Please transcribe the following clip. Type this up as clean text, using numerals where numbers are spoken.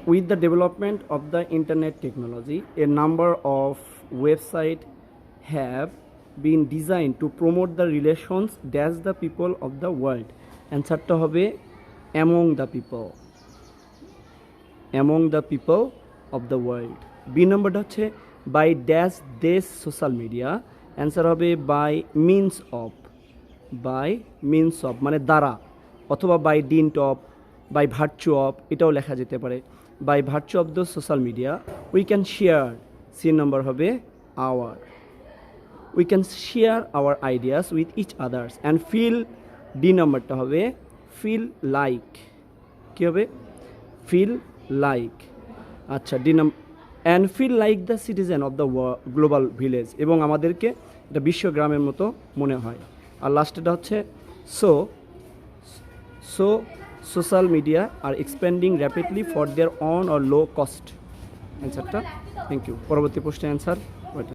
With the development of the internet technology, a number of websites have been designed to promote the relations dash the people of the world. অ্যান্সারটা হবে among the people. Among the people of the world. B নম্বরটা হচ্ছে by dash this social media. Answer হবে by means of. By means of মানে দ্বারা, অথবা by dint of, by virtue of, এটাও লেখা যেতে পারে। by virtue of the social media we can share, C number হবে our, we can share our ideas with each others and feel, D নম্বরটা হবে feel like, কী হবে feel like, আচ্ছা ডি নম্বর and feel like the citizen of the global village, এবং আমাদেরকে এটা বিশ্বগ্রামের মতো মনে হয়। আর লাস্টেটা হচ্ছে so social media are expanding rapidly for their own or low cost. অ্যান্সারটা থ্যাংক ইউ। পরবর্তী প্রশ্নের অ্যান্সার